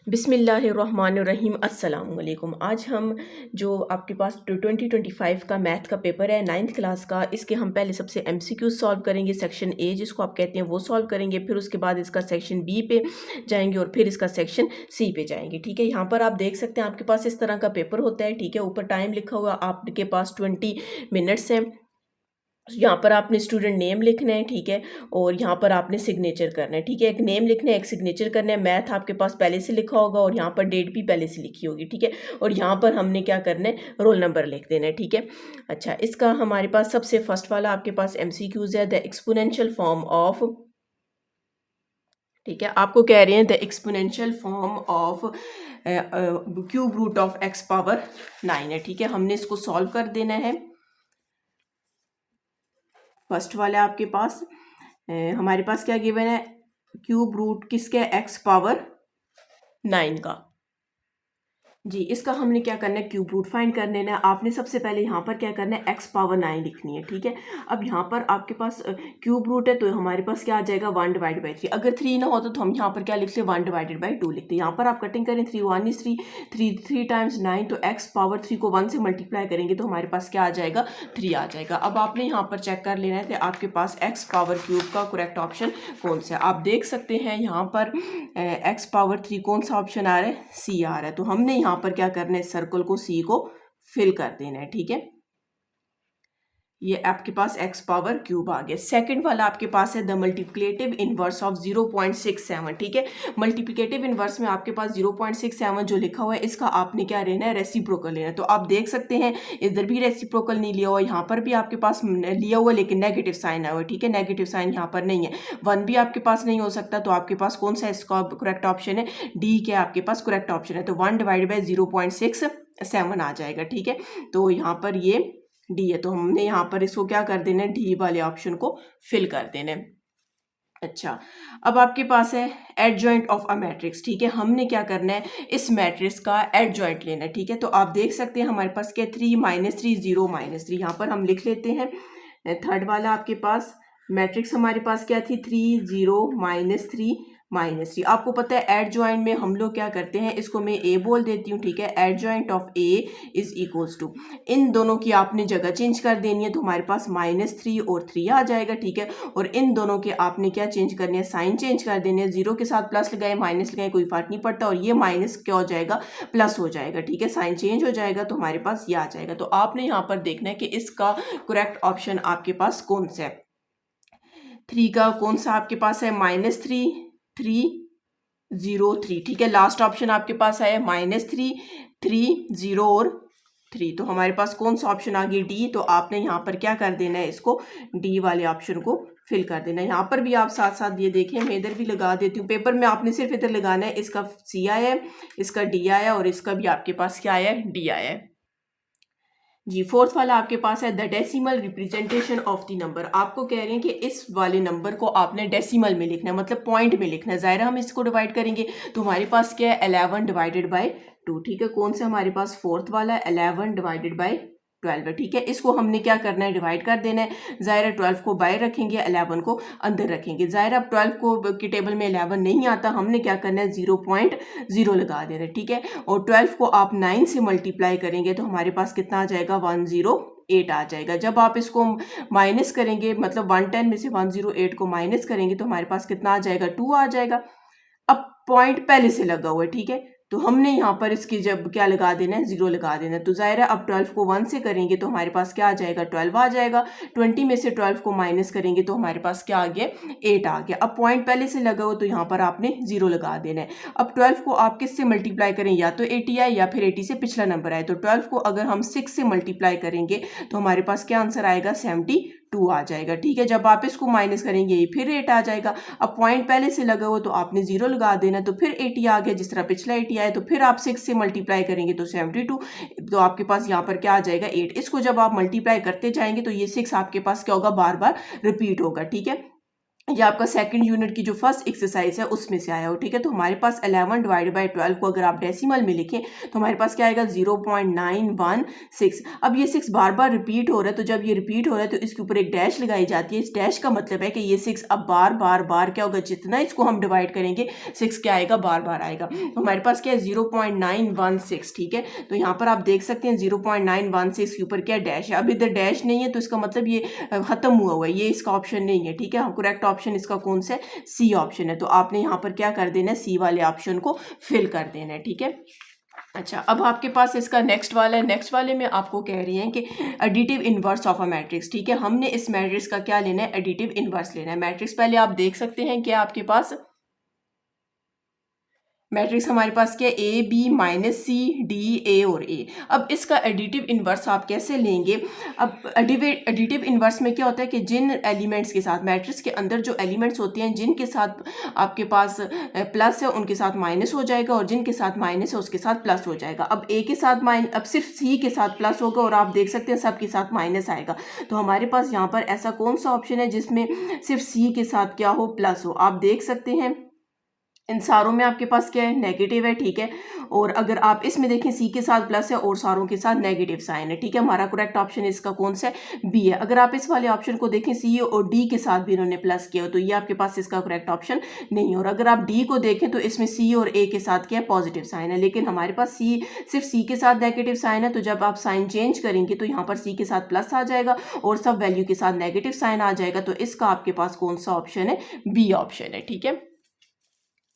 बिस्मिल्लाहिर्रहमानिर्रहीम अस्सलाम वालेकुम। आज हम जो आपके पास 2025 का मैथ का पेपर है 9th क्लास का, इसके हम पहले सबसे एमसीक्यू सॉल्व करेंगे। सेक्शन ए जिसको आप कहते हैं वो सॉल्व करेंगे, फिर उसके बाद इसका सेक्शन बी पे जाएंगे और फिर इसका सेक्शन सी पे जाएंगे। ठीक है, यहाँ पर आप देख सकते हैं आपके पास इस तरह का पेपर होता है। ठीक है, ऊपर टाइम लिखा हुआ, आपके पास 20 मिनट्स हैं। यहाँ पर आपने स्टूडेंट नेम लिखना है। ठीक है, और यहाँ पर आपने सिग्नेचर करना है। ठीक है, एक नेम लिखना है, एक सिग्नेचर करना है। मैथ आपके पास पहले से लिखा होगा और यहाँ पर डेट भी पहले से लिखी होगी। ठीक है, और यहाँ पर हमने क्या करना है, रोल नंबर लिख देना है। ठीक है, अच्छा, इसका हमारे पास सबसे फर्स्ट वाला आपके पास एमसीक्यूज है, द एक्सपोनेंशियल फॉर्म ऑफ। ठीक है, आपको कह रहे हैं the exponential form of cube root of X power 9 है। ठीक है, हमने इसको सॉल्व कर देना है। फर्स्ट वाला आपके पास हमारे पास क्या गिवन है, क्यूब रूट किसके, एक्स पावर 9 का। जी, इसका हमने क्या करना है, क्यूब रूट फाइंड करने ना। आपने सबसे पहले यहाँ पर क्या करना है, एक्स पावर 9 लिखनी है। ठीक है, अब यहाँ पर आपके पास क्यूब रूट है तो हमारे पास क्या आ जाएगा, 1 डिवाइड बाई 3। अगर 3 ना होता तो हम यहाँ पर क्या लिखते, 1 डिवाइडेड बाई 2 लिखते। यहाँ पर आप कटिंग करें, 3 1 is 3, 3 टाइम्स 9, तो एक्स पावर 3 को 1 से मल्टीप्लाई करेंगे तो हमारे पास क्या आ जाएगा, 3 आ जाएगा। अब आपने यहाँ पर चेक कर लेना है कि आपके पास एक्स पावर क्यूब का करेक्ट ऑप्शन कौन सा है। आप देख सकते हैं यहाँ पर एक्स पावर 3 कौन सा ऑप्शन आ रहा है, सी आ रहा है। तो हमने यहाँ पर क्या करना है, सर्कल को सी को फिल कर देना है। ठीक है, ये आपके पास एक्स पावर क्यूब आ गया। सेकंड वाला आपके पास है द मल्टीप्लिकेटिव इनवर्स ऑफ 0.67। ठीक है, मल्टीप्लिकेटिव इनवर्स में आपके पास 0.67 जो लिखा हुआ है, इसका आपने क्या लेना है, रेसिप्रोकल लेना है। तो आप देख सकते हैं इधर भी रेसिप्रोकल नहीं लिया हुआ, यहाँ पर भी आपके पास लिया हुआ लेकिन नेगेटिव साइन आया हुआ है। ठीक है, नेगेटिव साइन यहाँ पर नहीं है। 1 भी आपके पास नहीं हो सकता, तो आपके पास कौन सा इसका करेक्ट ऑप्शन है, डी के आपके पास करेक्ट ऑप्शन है। तो 1 डिवाइड बाई 0.67 आ जाएगा। ठीक है, तो यहाँ पर ये डी है, तो हमने यहाँ पर इसको क्या कर देना है, डी वाले ऑप्शन को फिल कर देना है। अच्छा, अब आपके पास है एडजॉइंट ऑफ अ मैट्रिक्स। ठीक है, हमने क्या करना है, इस मैट्रिक्स का एडजॉइंट लेना है। ठीक है, तो आप देख सकते हैं हमारे पास क्या, 3 -3 0 -3। यहाँ पर हम लिख लेते हैं थर्ड वाला आपके पास मैट्रिक्स हमारे पास क्या थी, 3 0 -3 -3। आपको पता है एड ज्वाइंट में हम लोग क्या करते हैं, इसको मैं ए बोल देती हूँ। ठीक है, adjoint of A is equals to, इन दोनों की आपने जगह चेंज कर देनी है, तो हमारे पास -3 और 3 आ जाएगा। ठीक है, और इन दोनों के आपने क्या चेंज करने हैं, साइन चेंज कर देने हैं। 0 के साथ प्लस लगाए, माइनस लगाए, कोई फर्क नहीं पड़ता, और ये माइनस क्या हो जाएगा, प्लस हो जाएगा। ठीक है, साइन चेंज हो जाएगा तो हमारे पास ये आ जाएगा। तो आपने यहाँ पर देखना है कि इसका करेक्ट ऑप्शन आपके पास कौन सा है। 3 का कौन सा आपके पास है, -3 3 0 3। ठीक है, लास्ट ऑप्शन आपके पास है -3 3 0 और 3। तो हमारे पास कौन सा ऑप्शन आ गया, डी। तो आपने यहाँ पर क्या कर देना है, इसको डी वाले ऑप्शन को फिल कर देना है। यहाँ पर भी आप साथ साथ ये देखें, मैं इधर भी लगा देती हूँ पेपर में, आपने सिर्फ इधर लगाना है। इसका सी आया है, इसका डी आया, और इसका भी आपके पास क्या आया है, डी आया है। जी, फोर्थ वाला आपके पास है the decimal representation of the number. आपको कह रहे हैं कि इस वाले नंबर को आपने डेसिमल में लिखना है, मतलब पॉइंट में लिखना है। ज़ाहिर हम इसको डिवाइड करेंगे तो हमारे पास क्या है, 11 डिवाइडेड बाई 2। ठीक है, कौन सा हमारे पास फोर्थ वाला, 11 डिवाइडेड बाई 12 है। ठीक है, इसको हमने क्या करना है, डिवाइड कर देना है। ज़ाहिर 12 को बाहर रखेंगे, 11 को अंदर रखेंगे। ज़ाहिर अब 12 को की टेबल में 11 नहीं आता, हमने क्या करना है, 0.0 लगा देना है। ठीक है, और 12 को आप 9 से मल्टीप्लाई करेंगे तो हमारे पास कितना आ जाएगा, 108 आ जाएगा। जब आप इसको माइनस करेंगे, मतलब 110 में से 108 को माइनस करेंगे तो हमारे पास कितना आ जाएगा, 2 आ जाएगा। अब पॉइंट पहले से लगा हुआ है। ठीक है, तो हमने यहाँ पर इसकी जब क्या लगा देना है, 0 लगा देना है। तो जाहिर है अब 12 को 1 से करेंगे तो हमारे पास क्या आ जाएगा, 12 आ जाएगा। 20 में से 12 को माइनस करेंगे तो हमारे पास क्या आ गया, 8 आ गया। अब पॉइंट पहले से लगा हो तो यहाँ पर आपने 0 लगा देना है। अब 12 को आप किससे मल्टीप्लाई करें, या तो 80 आए या फिर 80 से पिछला नंबर आए। तो 12 को अगर हम 6 से मल्टीप्लाई करेंगे तो हमारे पास क्या आंसर आएगा, 72 आ जाएगा। ठीक है, जब आप इसको माइनस करेंगे ये फिर 8 आ जाएगा। अब पॉइंट पहले से लगा हो तो आपने 0 लगा देना, तो फिर 80 आ गया, जिस तरह पिछला 80 आया। तो फिर आप 6 से मल्टीप्लाई करेंगे तो 72, तो आपके पास यहाँ पर क्या आ जाएगा, 8। इसको जब आप मल्टीप्लाई करते जाएंगे तो ये 6 आपके पास क्या होगा, बार बार रिपीट होगा। ठीक है, ये आपका सेकंड यूनिट की जो फर्स्ट एक्सरसाइज है उसमें से आया हो, ठीक है। तो हमारे पास 11 डिवाइडेड बाई 12 को अगर आप डेसिमल में लिखें तो हमारे पास क्या आएगा 0.916। अब ये 6 बार बार रिपीट हो रहा है, तो जब ये रिपीट हो रहा है तो इसके ऊपर एक डैश लगाई जाती है। इस डैश का मतलब है कि ये 6 अब बार बार बार क्या होगा, जितना इसको हम डिवाइड करेंगे 6 क्या आएगा, बार बार आएगा। तो हमारे पास क्या है 0.916, ठीक है। तो यहाँ पर आप देख सकते हैं 0.916 के ऊपर क्या डैश है। अब इधर डैश नहीं है तो इसका मतलब ये खत्म हुआ है, ये इसका ऑप्शन नहीं है, ठीक है। करेक्ट ऑप्शन इसका कौन सा है, सी ऑप्शन है। तो आपने यहाँ पर क्या कर देना है, सी वाले ऑप्शन को फिल कर देना है, ठीक है। अच्छा, अब आपके पास इसका नेक्स्ट वाला है। नेक्स्ट वाले में आपको कह रही हैं कि additive inverse of a matrix, ठीक है। हमने इस मैट्रिक्स का क्या लेना है, एडिटिव इनवर्स लेना है। मैट्रिक्स पहले आप देख सकते हैं कि आपके पास मैट्रिक्स हमारे पास क्या है, A B minus C D A और ए। अब इसका एडिटिव इन्वर्स आप कैसे लेंगे। अब एडिटिव इन्वर्स में क्या होता है कि जिन एलिमेंट्स के साथ मैट्रिक्स के अंदर जो एलिमेंट्स होते हैं जिनके साथ आपके पास प्लस है उनके साथ माइनस हो जाएगा, और जिनके साथ माइनस है उसके साथ प्लस हो जाएगा। अब ए के साथ अब सिर्फ सी के साथ प्लस होगा और आप देख सकते हैं सबके साथ माइनस आएगा। तो हमारे पास यहाँ पर ऐसा कौन सा ऑप्शन है जिसमें सिर्फ सी के साथ क्या हो, प्लस हो। आप देख सकते हैं इन सारों में आपके पास क्या है, नेगेटिव है, ठीक है। और अगर आप इसमें देखें सी के साथ प्लस है और सारों के साथ नेगेटिव साइन है, ठीक है। हमारा करेक्ट ऑप्शन इसका कौन सा है, बी है। अगर आप इस वाले ऑप्शन को देखें सी और डी के साथ भी इन्होंने प्लस किया हो तो ये आपके पास इसका करेक्ट ऑप्शन नहीं है। और अगर आप डी को देखें तो इसमें सी और ए के साथ क्या है, पॉजिटिव साइन है, लेकिन हमारे पास सी सिर्फ सी के साथ नेगेटिव साइन है। तो जब आप साइन चेंज करेंगे तो यहाँ पर सी के साथ प्लस आ जाएगा और सब वैल्यू के साथ नेगेटिव साइन आ जाएगा। तो इसका आपके पास कौन सा ऑप्शन है, बी ऑप्शन है, ठीक है।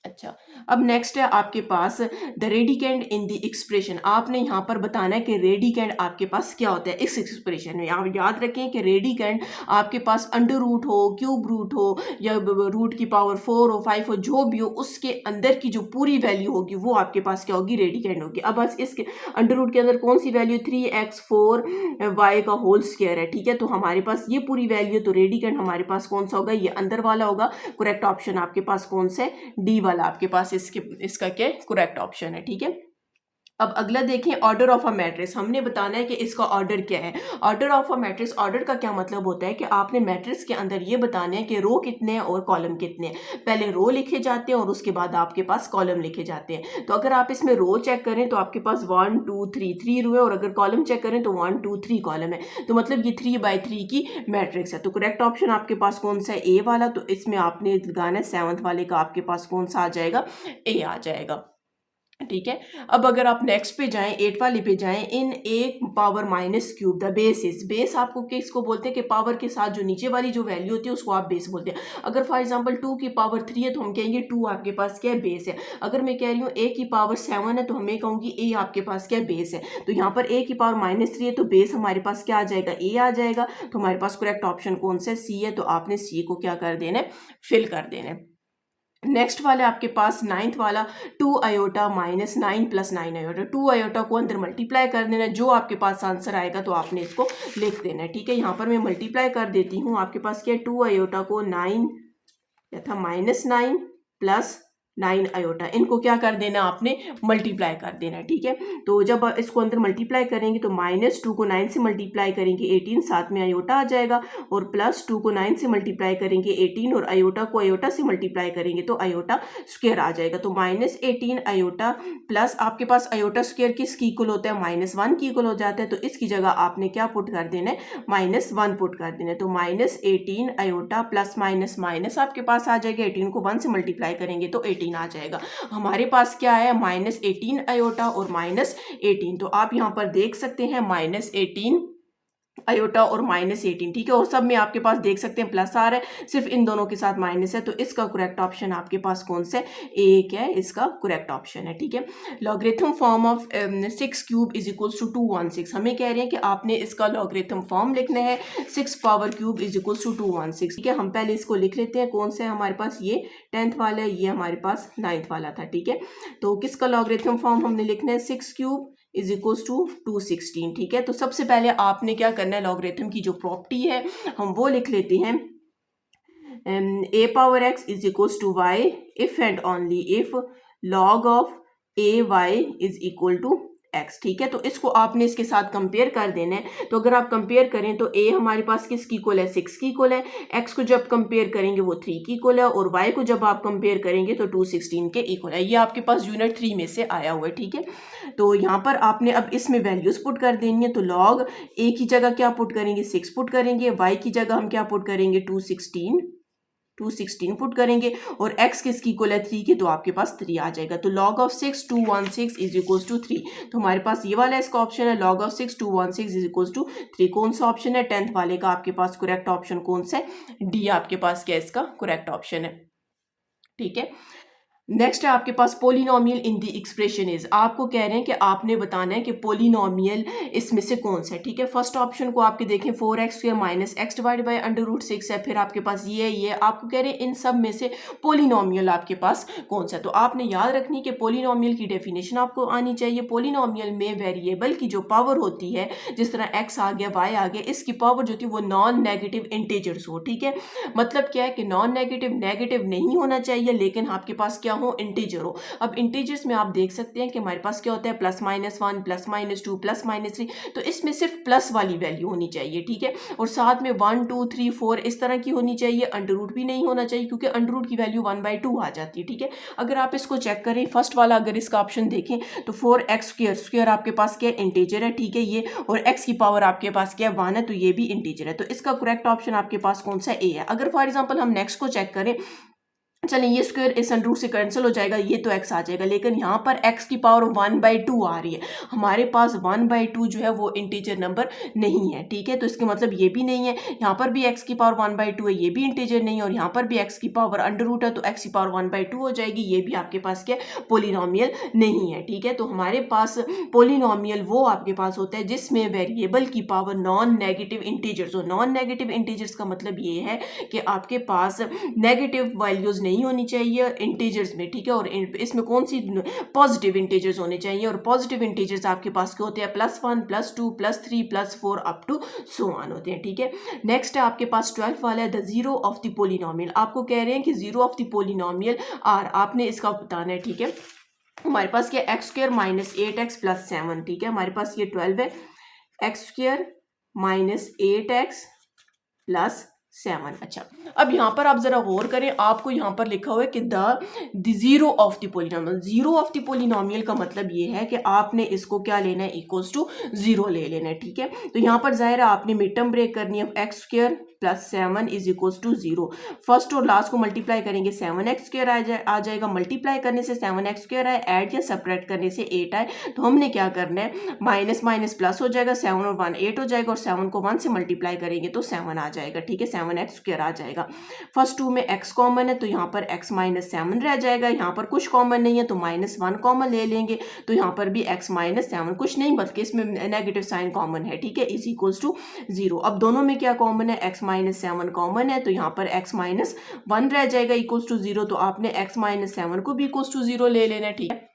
अच्छा, अब नेक्स्ट है आपके पास the radicand in the expression. आपने यहाँ पर बताना है कि रेडिकेंड आपके पास क्या होता है इस एक्सप्रेशन में। आप याद रखें कि रेडिकेंड आपके पास अंडर रूट हो, क्यूब रूट हो, या रूट की पावर 4 हो, 5 हो, जो भी हो, उसके अंदर की जो पूरी वैल्यू होगी वो आपके पास क्या होगी, रेडिकेंड होगी। अब बस इसके अंडर रूट के अंदर कौन सी वैल्यू 3x4y का होल स्क्वायर है, ठीक है। तो हमारे पास ये पूरी वैल्यू, तो रेडिकेंड हमारे पास कौन सा होगा, ये अंदर वाला होगा। करेक्ट ऑप्शन आपके पास कौन सा है, डी वाला आपके पास इसका क्या करेक्ट ऑप्शन है, ठीक है। अब अगला देखें, ऑर्डर ऑफ अ मैट्रिक्स। हमने बताना है कि इसका ऑर्डर क्या है। Order of a matrix, order का क्या मतलब होता है कि आपने मैट्रिक्स के अंदर ये बताना है कि रो कितने हैं और कॉलम कितने हैं। पहले रो लिखे जाते हैं और उसके बाद आपके पास कॉलम लिखे जाते हैं। तो अगर आप इसमें रो चेक करें तो आपके पास 1 2 3 रो है, और अगर कॉलम चेक करें तो 1 2 3 कॉलम है। तो मतलब ये 3x3 की मैट्रिक्स है। तो करेक्ट ऑप्शन आपके पास कौन सा है, ए वाला। तो इसमें आपने लगाना है 7th वाले का आपके पास कौन सा आ जाएगा, ए आ जाएगा, ठीक है। अब अगर आप नेक्स्ट पे जाएं, 8 वाले पे जाएं, in a power minus cube the base is. Base आपको किसको बोलते हैं कि पावर के साथ जो नीचे वाली जो वैल्यू होती है उसको आप बेस बोलते हैं। अगर फॉर एग्जांपल 2 की पावर 3 है तो हम कहेंगे 2 आपके पास क्या है, बेस है। अगर मैं कह रही हूँ ए की पावर 7 है तो हमें कहूँगी ए आपके पास क्या है, बेस है। तो यहाँ पर ए की पावर -3 है तो बेस हमारे पास क्या आ जाएगा, ए आ जाएगा। तो हमारे पास करेक्ट ऑप्शन कौन सा है, सी है। तो आपने सी को क्या कर देना है, फिल कर देना है। नेक्स्ट वाले आपके पास 9th वाला 2 iota minus 9 plus 9 iota. 2 iota को अंदर मल्टीप्लाई कर देना है, जो आपके पास आंसर आएगा तो आपने इसको लिख देना है, ठीक है। यहाँ पर मैं मल्टीप्लाई कर देती हूँ। आपके पास क्या है, 2 आयोटा को 9 या था -9 प्लस 9 आयोटा, इनको क्या कर देना, आपने मल्टीप्लाई कर देना है, ठीक है। तो जब इसको अंदर मल्टीप्लाई करेंगे तो -2 को 9 से मल्टीप्लाई करेंगे 18, साथ में आयोटा आ जाएगा, और +2 को 9 से मल्टीप्लाई करेंगे 18, और आयोटा को आयोटा से मल्टीप्लाई करेंगे तो आयोटा स्क्वायर आ जाएगा। तो -18 आयोटा प्लस आपके पास आयोटा स्क्वायर किसकी इक्वल होता है, -1 की इक्वल हो जाता है। तो इसकी जगह आपने क्या पुट कर देना है, -1 पुट कर देना है। तो -18 आयोटा प्लस माइनस माइनस आपके पास आ जाएगा, 18 को 1 से मल्टीप्लाई करेंगे तो 18 आ जाएगा। हमारे पास क्या है, -18 आयोटा और -18। तो आप यहाँ पर देख सकते हैं -18 आयोटा और -18, ठीक है। और सब में आपके पास देख सकते हैं प्लस आ रहा है, सिर्फ इन दोनों के साथ माइनस है। तो इसका करेक्ट ऑप्शन आपके पास कौन सा है, ए क्या है, इसका करेक्ट ऑप्शन है, ठीक है। Logarithm form of 6 cube is equals to 216। हमें कह रहे हैं कि आपने इसका लॉगरिथम फॉर्म लिखना है 6 power cube is equals to 216, ठीक है। हम पहले इसको लिख लेते हैं, कौन सा है हमारे पास, ये 10th वाला है, ये हमारे पास 9th वाला था, ठीक है। तो किसका लॉगरिथम फॉर्म हमने लिखना है, 6 क्यूब इज इक्वल्स टू 216, ठीक है। तो सबसे पहले आपने क्या करना है, लॉगरिथम की जो प्रॉपर्टी है हम वो लिख लेते हैं, a power x is equals to y if and only if log of a y is equal to x, ठीक है। तो इसको आपने इसके साथ कंपेयर कर देना है। तो अगर आप कंपेयर करें तो ए हमारे पास किसकी इक्वल है, 6 की इक्वल है। एक्स को जब कंपेयर करेंगे वो 3 की इक्वल है, और वाई को जब आप कंपेयर करेंगे तो 216 के इक्वल है। ये आपके पास यूनिट 3 में से आया हुआ है, ठीक है। तो यहाँ पर आपने अब इसमें वैल्यूज पुट कर देनी है। तो लॉग ए की जगह क्या पुट करेंगे, 6 पुट करेंगे, वाई की जगह हम क्या पुट करेंगे, 216 पुट करेंगे, और x किसकी इक्वल है, 3 की, तो आपके पास 3 आ जाएगा। तो log of 6 216 is equals to 3। तो हमारे पास ये वाला इसका ऑप्शन है, log of 6 216 is equals to 3। कौन सा ऑप्शन है, 10th वाले का आपके पास करेक्ट ऑप्शन कौन सा है, डी आपके पास क्या इसका करेक्ट ऑप्शन है, ठीक है। नेक्स्ट है आपके पास polynomial in the expression is. आपको कह रहे हैं कि आपने बताना है कि पोलिनोमियल इसमें से कौन सा है, ठीक है। फर्स्ट ऑप्शन को आपके देखें 4x² minus x divide by √6 है, फिर आपके पास ये आपको कह रहे हैं इन सब में से पोलिनोमियल आपके पास कौन सा है। तो आपने याद रखनी कि पोलिनोमियल की डेफिनेशन आपको आनी चाहिए। पोलिनोमियल में वेरिएबल की जो पावर होती है, जिस तरह x आ गया, y आ गया, इसकी पावर जो थी वो नॉन नेगेटिव इंटीजर्स हो, ठीक है। मतलब क्या है कि नॉन नेगेटिव नहीं होना चाहिए, लेकिन आपके पास क्या हो, इंटीजर हो। अब इंटीजर्स में आप देख सकते हैं कि हमारे पास क्या होता है, +-1 +-2 +-3, तो इसमें सिर्फ प्लस वाली वैल्यू होनी चाहिए, ठीक है। और साथ में 1 2 3 4 इस तरह की होनी चाहिए। अंडर रूट भी नहीं होना चाहिए, क्योंकि अंडर रूट की वैल्यू 1/2 आ जाती है, ठीक है। अगर आप इसको चेक करें, फर्स्ट वाला अगर इसका ऑप्शन देखें तो 4x² आपके पास क्या इंटीजर है, ठीक है ये, और x की पावर आपके पास क्या है, 1 है, तो ये भी इंटीजर है। तो इसका करेक्ट ऑप्शन आपके पास कौन सा, ए है। अगर फॉर एग्जाम्पल हम नेक्स्ट को चेक करें, चलिए ये स्क्वायर इस अंडर रूट से कैंसिल हो जाएगा, ये तो x आ जाएगा, लेकिन यहाँ पर x की पावर 1/2 आ रही है। हमारे पास 1/2 जो है वो इंटीजर नंबर नहीं है, ठीक है। तो इसके मतलब ये भी नहीं है। यहाँ पर भी x की पावर 1/2 है, ये भी इंटीजर नहीं है, और यहाँ पर भी x की पावर अंडर रूट है, तो x की पावर 1/2 हो जाएगी, ये भी आपके पास क्या पोलिनोमियल नहीं है, ठीक है। तो हमारे पास पोलिनोमियल वो आपके पास होता है जिसमें वेरिएबल की पावर नॉन नेगेटिव इंटीजर्स हो। नॉन नेगेटिव इंटीजर्स का मतलब ये है कि आपके पास नेगेटिव वैल्यूज नहीं होनी चाहिए इंटीजर्स में, ठीक है। और इसमें कौन सी पॉजिटिव इंटीजर्स होने चाहिए, और पॉजिटिव इंटीजर्स आपके पास क्या होते हैं, +1 +2 +3 +4 अप टू सो ऑन होते हैं, ठीक है। नेक्स्ट है आपके पास 12 वाला है, the zero of the polynomial. आपको कह रहे हैं कि zero of the polynomial are, आपने इसका बताना है, ठीक है। हमारे पास क्या x² माइनस 8x + 7, ठीक है। हमारे पास ये 12 है, x² माइनस 8x + 7। अच्छा, अब यहाँ पर आप जरा गौर करें, आपको यहाँ पर लिखा हुआ है कि the zero of the polynomial. Zero of the polynomial का मतलब ये है कि आपने इसको क्या लेना है, इक्वल्स टू 0 ले लेना है, ठीक है। तो यहाँ पर जाहिर है आपने मिड टर्म ब्रेक करनी है, x² + 7 is equals to 0। First और लास्ट को मल्टीप्लाई करेंगे, 7x² आ जाएगा। मल्टीप्लाई करने से 7x² आए, ऐड या सब्ट्रैक्ट करने से 8 आए, तो हमने क्या करना है, माइनस माइनस प्लस हो जाएगा, 7 और 1 8 हो जाएगा, और 7 को 1 से मल्टीप्लाई करेंगे तो 7 आ जाएगा, ठीक है। 7x² आ जाएगा। फर्स्ट 2 में x कॉमन है, तो यहाँ पर x - 7 रह जाएगा। यहाँ पर कुछ कॉमन नहीं है, तो -1 कॉमन ले लेंगे, तो यहाँ पर भी x - 7 कुछ नहीं, बल्कि इसमें नेगेटिव साइन कॉमन है, ठीक है, इज इक्वल्स टू 0। अब दोनों में क्या कॉमन है, x - 7 कॉमन है, तो यहाँ पर x - 1 रह जाएगा इक्वल्स टू 0। तो आपने x - 7 को भी इक्वल्स टू 0 ले लेना है, ठीक है,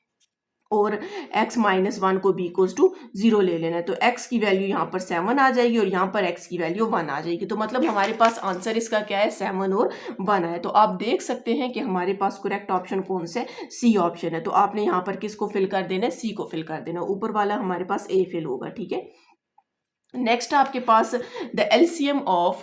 और x - 1 को भी इक्वल्स टू 0 ले लेना है। तो x की वैल्यू यहाँ पर 7 आ जाएगी, और यहाँ पर x की वैल्यू 1 आ जाएगी। तो मतलब हमारे पास आंसर इसका क्या है, 7 और 1 है। तो आप देख सकते हैं कि हमारे पास करेक्ट ऑप्शन कौन सा है, सी ऑप्शन है। तो आपने यहाँ पर किसको फिल कर देना है, सी को फिल कर देना, ऊपर वाला हमारे पास ए फिल होगा, ठीक है। नेक्स्ट आपके पास the LCM of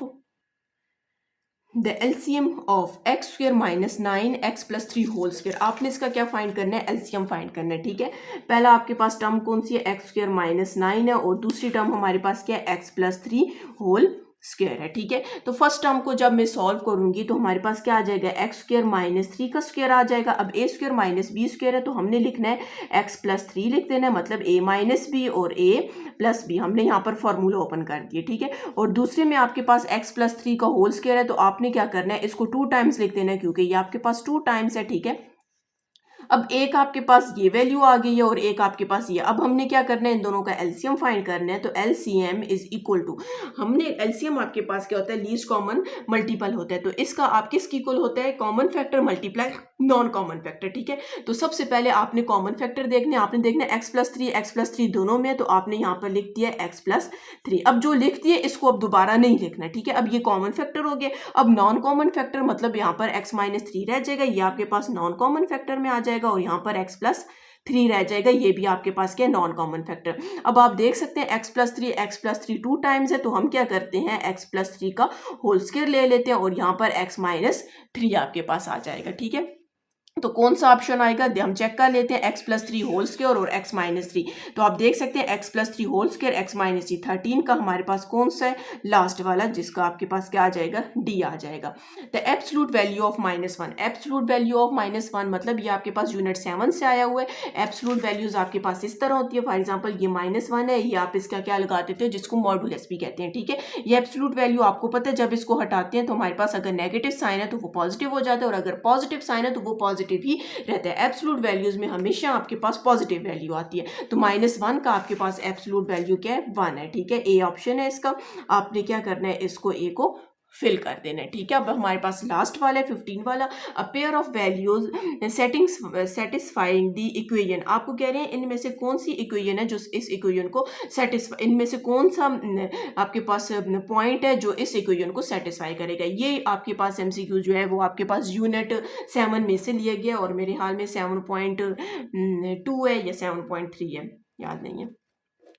x² - 9x + 3 whole square. आपने इसका क्या फाइंड करना है, एलसीएम फाइंड करना है, ठीक है। पहला आपके पास टर्म कौन सी है, x² - 9 है, और दूसरी टर्म हमारे पास क्या है, x + 3 होल स्क्वायर है, ठीक है। तो फर्स्ट टर्म को जब मैं सॉल्व करूंगी तो हमारे पास क्या आ जाएगा, x² - 3 का स्क्वायर आ जाएगा। अब a² - b² है, तो हमने लिखना है x + 3 लिख देना है, मतलब a - b और a + b। हमने यहाँ पर फॉर्मूला ओपन कर दिए, ठीक है। और दूसरे में आपके पास x + 3 का होल स्क्वायर है, तो आपने क्या करना है, इसको 2 टाइम्स लिख देना है, क्योंकि ये आपके पास 2 टाइम्स है, ठीक है। अब एक आपके पास ये वैल्यू आ गई है, और एक आपके पास ये। अब हमने क्या करना है, इन दोनों का एलसीएम फाइंड करना है। तो एलसीएम इज इक्वल टू, हमने एलसीएम आपके पास क्या होता है, लीस्ट कॉमन मल्टीपल होता है। तो इसका आप किसकी इक्वल होता है, common factor multiply non common factor, ठीक है। तो सबसे पहले आपने कॉमन फैक्टर देखने, आपने देखना x + 3 दोनों में, तो आपने यहाँ पर लिख दिया x + 3। अब जो लिख दिए इसको अब दोबारा नहीं लिखना, ठीक है। अब ये कॉमन फैक्टर हो गया। अब नॉन कॉमन फैक्टर मतलब यहाँ पर x - 3 रह जाएगा, ये आपके पास नॉन कॉमन फैक्टर में आ जाएगा, और यहाँ पर x + 3 रह जाएगा, ये भी आपके पास क्या है, नॉन कॉमन फैक्टर। अब आप देख सकते हैं x प्लस थ्री 2 टाइम्स है, तो हम क्या करते हैं x प्लस 3 का होल स्क्वायर ले लेते हैं और यहाँ पर x माइनस 3 आपके पास आ जाएगा। ठीक है, तो कौन सा ऑप्शन आएगा हम चेक कर लेते हैं, x प्लस 3 होल स्क्वायर और x माइनस 3। तो आप देख सकते हैं x plus 3 whole square x minus 3 13 का हमारे पास कौन सा है, लास्ट वाला, जिसका आपके पास क्या आ जाएगा, d आ जाएगा। The absolute value of -1, absolute value of -1 मतलब ये आपके पास यूनिट 7 से आया हुआ है। एब्सोल्यूट वैल्यूज आपके पास इस तरह होती है, फॉर एग्जाम्पल ये -1 है, ये आप इसका क्या लगा देते हो, जिसको मॉडुलस भी कहते हैं। ठीक है, ये एब्सोल्यूट वैल्यू आपको पता है, जब इसको हटाते हैं तो हमारे पास अगर नेगेटिव साइन है तो वो पॉजिटिव हो जाता है, और अगर पॉजिटिव साइन है तो वो पॉजिटिव ही रहता है। एब्सोल्यूट वैल्यूज में हमेशा आपके पास पॉजिटिव वैल्यू आती है, तो -1 का आपके पास एब्सोल्यूट वैल्यू क्या है, 1 है। ठीक है, ए ऑप्शन है इसका, आपने क्या करना है, इसको ए को फिल कर देना है। ठीक है, अब हमारे पास लास्ट वाला है 15 वाला, a pair of values satisfying the equation. आपको कह रहे हैं इनमें से कौन सी इक्वेशन है जो इस इक्वेशन को सेटिस्फाई, इनमें से कौन सा आपके पास पॉइंट है जो इस इक्वेशन को सेटिस्फाई करेगा। ये आपके पास एमसीक्यू जो है वो आपके पास यूनिट 7 में से लिया गया, और मेरे हाल में 7.2 है या 7.3 है, याद नहीं है।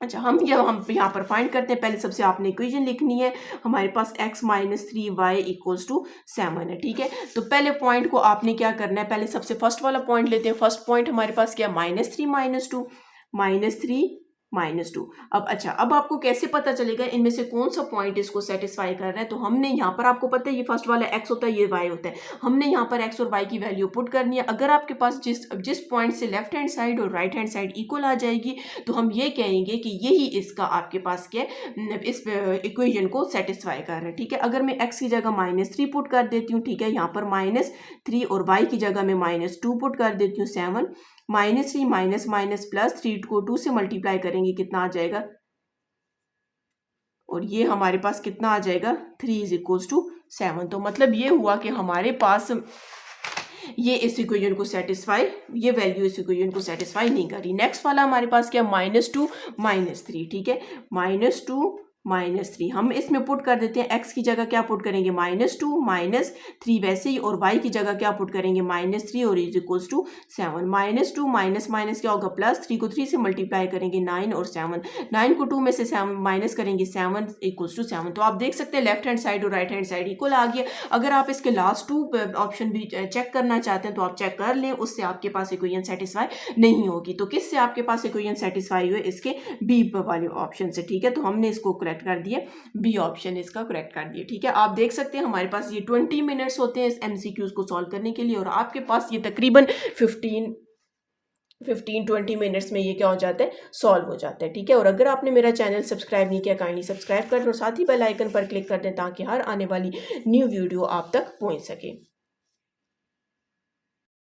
अच्छा, हम यहाँ पर फाइंड करते हैं। पहले सबसे आपने इक्वेशन लिखनी है, हमारे पास x minus 3y equals to 7 है। ठीक है, तो पहले पॉइंट को आपने क्या करना है, पहले सबसे फर्स्ट वाला पॉइंट लेते हैं। फर्स्ट पॉइंट हमारे पास क्या, -3 -2 -2। अब अच्छा, अब आपको कैसे पता चलेगा इनमें से कौन सा पॉइंट इसको सेटिस्फाई कर रहा है, तो हमने यहाँ पर, आपको पता है ये फर्स्ट वाला x होता है, ये y होता है, हमने यहाँ पर x और y की वैल्यू पुट करनी है। अगर आपके पास जिस पॉइंट से लेफ्ट हैंड साइड और राइट हैंड साइड इक्वल आ जाएगी, तो हम ये कहेंगे कि यही इसका आपके पास क्या है, इस इक्वेशन को सेटिस्फाई कर रहा है। ठीक है, अगर मैं x की जगह -3 पुट कर देती हूँ, ठीक है, यहाँ पर -3, और y की जगह मैं -2 पुट कर देती हूँ, 7, -3 माइनस प्लस 3 को 2 से मल्टीप्लाई करेंगे, कितना आ जाएगा, और ये हमारे पास कितना आ जाएगा, 3 इज इक्वल्स टू 7। तो मतलब ये हुआ कि हमारे पास ये इस इक्वेशन को सेटिस्फाई, ये वैल्यू इस इक्वेशन को सेटिस्फाई नहीं कर रही। नेक्स्ट वाला हमारे पास क्या, -2 -3। ठीक है, -2 -3 हम इसमें पुट कर देते हैं, x की जगह क्या पुट करेंगे, -2 -3 वैसे ही, और y की जगह क्या पुट करेंगे, -3 और इज इक्वल्स टू 7। -2 माइनस क्या होगा, +3 को 3 से मल्टीप्लाई करेंगे, 9 और 7, 9 को 2 में से 7 माइनस करेंगे, 7 इक्वल्स टू 7। तो आप देख सकते हैं लेफ्ट हैंड साइड और राइट हैंड साइड इक्वल आ गया। अगर आप इसके लास्ट 2 ऑप्शन भी चेक करना चाहते हैं तो आप चेक कर लें, उससे आपके पास इक्वेशन सेटिस्फाई नहीं होगी। तो किससे आपके पास इक्वेशन सेटिस्फाई हुए, इसके बी वाले ऑप्शन से। ठीक है, तो हमने इसको करेक्ट कर दिए, बी ऑप्शन इसका करेक्ट कर दिए। ठीक है, आप देख सकते हैं हमारे पास ये 20 मिनट्स होते हैं इस एमसीक्यूज को सॉल्व करने के लिए, और आपके पास ये तकरीबन 15-20 मिनट्स में ये क्या हो जाता है, सॉल्व हो जाता है। ठीक है, और अगर आपने मेरा चैनल सब्सक्राइब नहीं किया, काइंडली सब्सक्राइब कर और साथ ही बेल आइकन पर क्लिक कर दें, ताकि हर आने वाली न्यू वीडियो आप तक पहुंच सके।